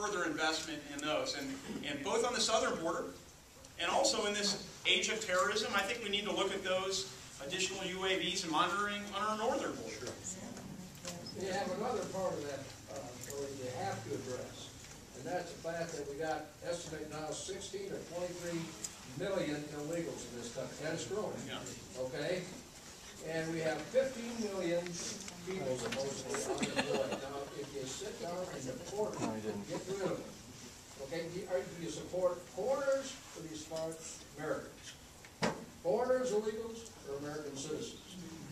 further investment in those. And both on the southern border and also in this age of terrorism, I think we need to look at those additional UAVs and monitoring on our northern border. You have another part of that you have to address, and that's the fact that we got estimate now 16 or 23 million illegals in this country, and it's growing. Yeah. Okay, and we have 15 million people supposedly unemployed. Now, if you sit down and deport them, get rid of them. Okay, do you support foreigners or do you support Americans? Foreigners, illegals, or American citizens?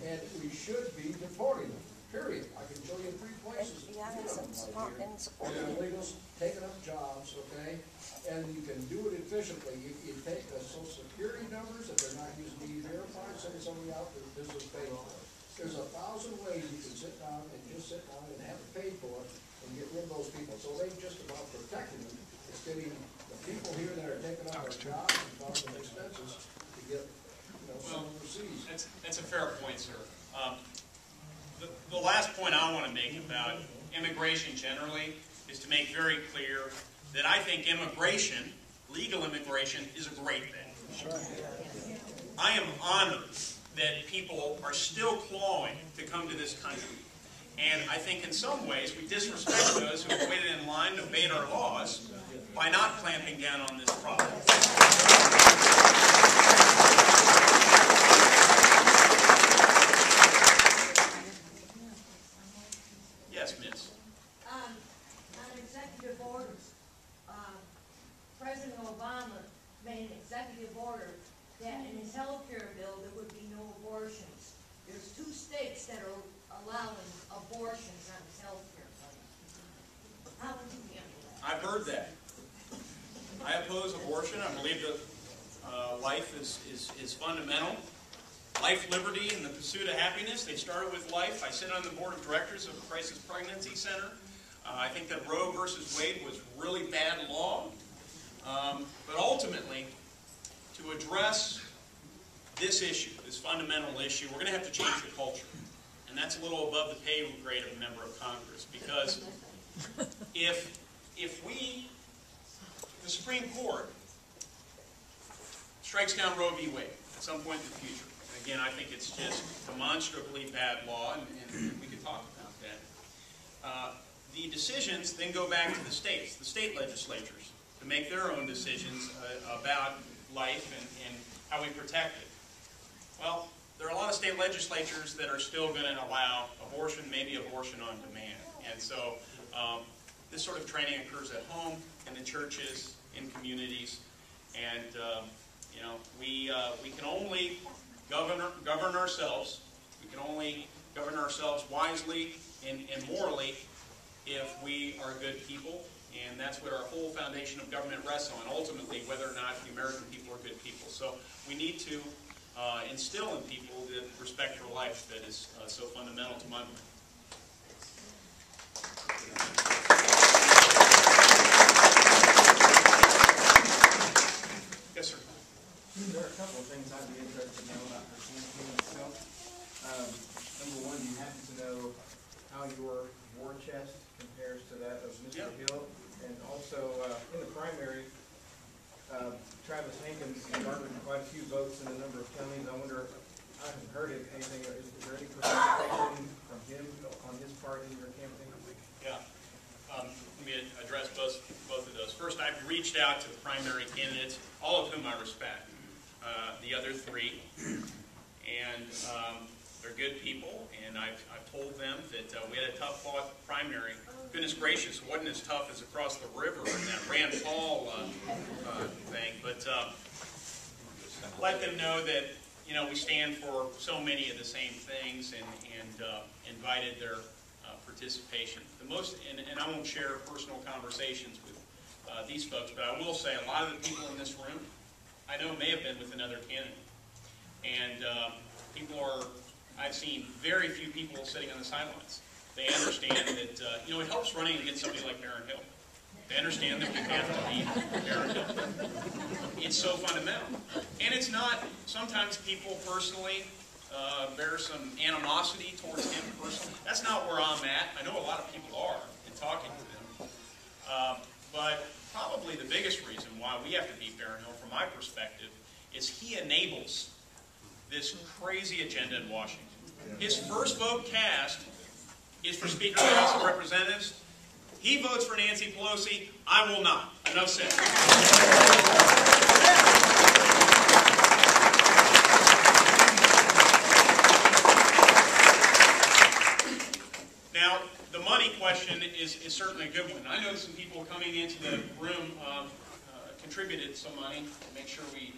And we should be deporting them. Period. I can show you 3 places. Illegals taking up jobs, okay? And you can do it efficiently. You take the Social Security numbers, if they're not using E-Verify, send somebody out to business pay for it. There's 1,000 ways you can sit down and have it paid for and get rid of those people. So they just about protecting them. It's getting the people here that are taking up our jobs and causing expenses to get, some overseas. That's a fair point, sir. The last point I want to make about immigration generally is to make very clear that I think immigration, legal immigration, is a great thing. I am honored that people are still clawing to come to this country. And I think in some ways we disrespect those who have waited in line to obey our laws by not clamping down on this problem. Yes, Miss. On executive orders, President Obama made an executive order that in his health care bill there would be no abortions. There's 2 states that are allowing abortions on his health care plan. How would you handle that? I've heard that. I oppose abortion. I believe that life is fundamental. Life, liberty, and the pursuit of happiness. They started with life. I sit on the board of directors of the Crisis Pregnancy Center. I think that Roe versus Wade was really bad law. But ultimately, to address this issue, this fundamental issue, we're going to have to change the culture. And that's a little above the pay grade of a member of Congress. Because if the Supreme Court strikes down Roe v. Wade at some point in the future, and again, I think it's just demonstrably bad law, and we could talk about that. The decisions then go back to the states, the state legislatures, to make their own decisions about life and how we protect it. Well, there are a lot of state legislatures that are still going to allow abortion, maybe abortion on demand. And so this sort of training occurs at home, in the churches, in communities, and we can only govern ourselves. We can only govern ourselves wisely and morally if we are good people, and that's what our whole foundation of government rests on, ultimately, whether or not the American people are good people. So we need to instill in people the respect for life that is so fundamental to my mind. Yes, sir. There are a couple of things I'd be interested to know about your campaign itself. Number one, do you happen to know how your war chest compares to that of Mr. Hill? And also, in the primary, Travis Hankins garnered quite a few votes in a number of counties. I wonder, I haven't heard anything, is there any participation from him on his part in your campaign? Yeah. Let me address both of those. First, I've reached out to the primary candidates, all of whom I respect, the other 3, and they're good people, and I've told them that we had a tough-fought primary. Goodness gracious, it wasn't as tough as across the river in that Rand Paul thing, but let them know that we stand for so many of the same things, and invited their participation. The most, and I won't share personal conversations with these folks, but I will say a lot of the people in this room I know may have been with another candidate, and I've seen very few people sitting on the sidelines. They understand that it helps running against somebody like Aaron Hill. They understand that we have to beat Aaron Hill. It's so fundamental, and it's not. Sometimes people personally bear some animosity towards him personally. That's not where I'm at. I know a lot of people are in talking to them. biggest reason why we have to beat Barron Hill, from my perspective, is he enables this crazy agenda in Washington. His first vote cast is for Speaker of the House of Representatives. He votes for Nancy Pelosi. I will not. Enough said. Now, the money question is certainly a good one. I know some people coming into the room contributed some money to make sure we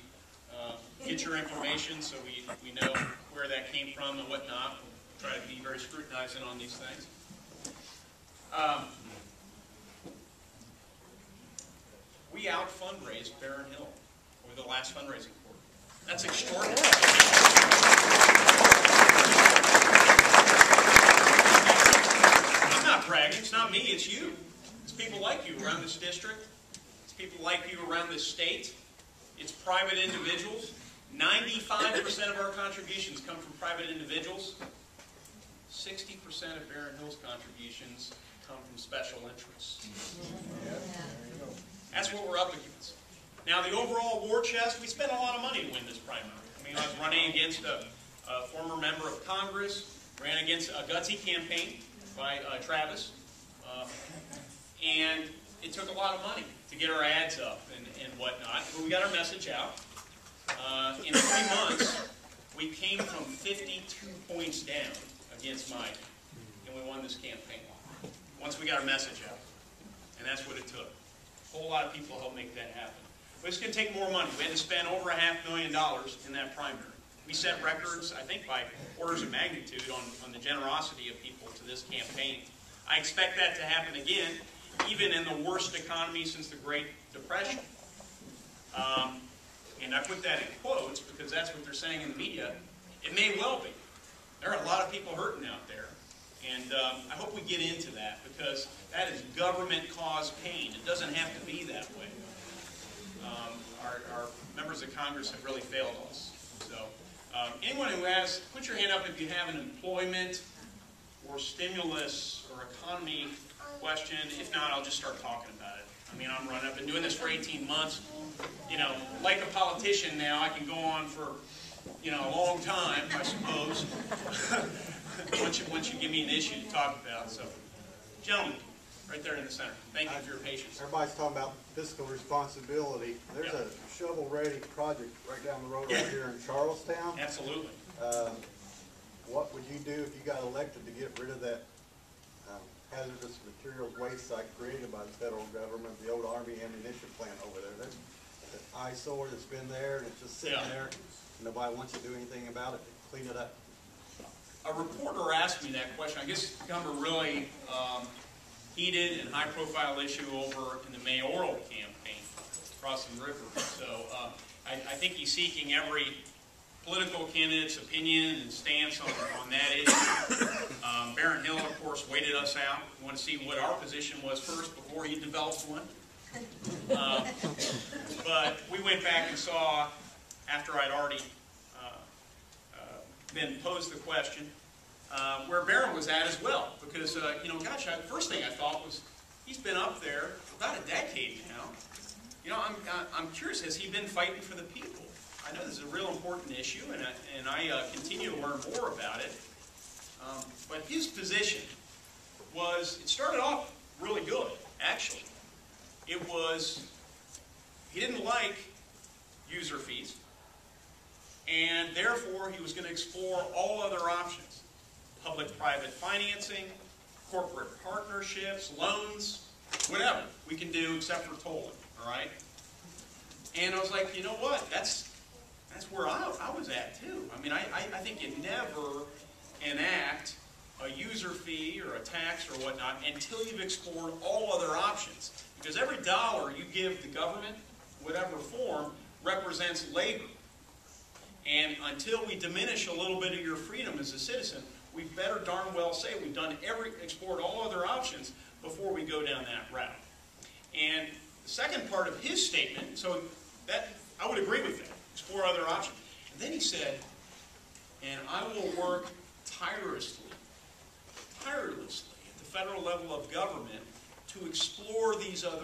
get your information so we know where that came from and whatnot. We'll try to be very scrutinizing on these things. We out-fundraised Barron Hill over the last fundraising quarter. That's extraordinary. I'm not bragging. It's not me. It's you. It's people like you around this district. It's people like you around this state. It's private individuals. 95% of our contributions come from private individuals. 60% of Barron Hill's contributions come from special interests. That's what we're up against. Now, the overall war chest, we spent a lot of money to win this primary. I mean, I was running against a former member of Congress, ran against a gutsy campaign by Travis, and it took a lot of money to get our ads up and whatnot. But we got our message out. In 3 months, we came from 52 points down against Mike, and we won this campaign. Once we got our message out. And that's what it took. A whole lot of people helped make that happen. But it's going to take more money. We had to spend over $500,000 in that primary. We set records, I think, by orders of magnitude on the generosity of people to this campaign. I expect that to happen again, even in the worst economy since the Great Depression. And I put that in quotes because that's what they're saying in the media. It may well be. There are a lot of people hurting out there. And I hope we get into that because that is government-caused pain. It doesn't have to be that way. Our members of Congress have really failed us. So anyone who has, put your hand up if you have an employment or stimulus or economy question. If not, I'll just start talking about it. I mean, I've been doing this for 18 months. You know, like a politician now, I can go on for, a long time, I suppose. once you give me an issue to talk about. So, gentlemen, right there in the center. Thank you for your patience. Everybody's talking about fiscal responsibility. There's a shovel-ready project right down the road over here in Charlestown. Absolutely. What would you do if you got elected to get rid of that hazardous materials waste site created by the federal government, the old Army ammunition plant over there? There's an eyesore that's been there and it's just sitting there. Nobody wants to do anything about it to clean it up. A reporter asked me that question. I guess it's become a really heated and high-profile issue over in the mayoral campaign crossing the river. So I think he's seeking every political candidate's opinion and stance on that issue. Barron Hill, of course, waited us out. We want to see what our position was first before he developed one. But we went back and saw, after I'd already been posed the question, where Barron was at as well. Because, gosh, the first thing I thought was, he's been up there for about a decade now. I'm curious, has he been fighting for the people? I know this is a real important issue, and I continue to learn more about it. But his position was, it started off really good, actually. It was, he didn't like user fees, and therefore he was going to explore all other options. Public-private financing, corporate partnerships, loans, whatever we can do except for tolling, all right? And I was like, you know what, that's where I was at too. I mean, I think you never enact a user fee or a tax or whatnot until you've explored all other options. Because every dollar you give the government, whatever form, represents labor. And until we diminish a little bit of your freedom as a citizen, we better darn well say we've explored all other options before we go down that route. And the second part of his statement, so that I would agree with that, explore other options. And then he said, and I will work tirelessly at the federal level of government to explore these other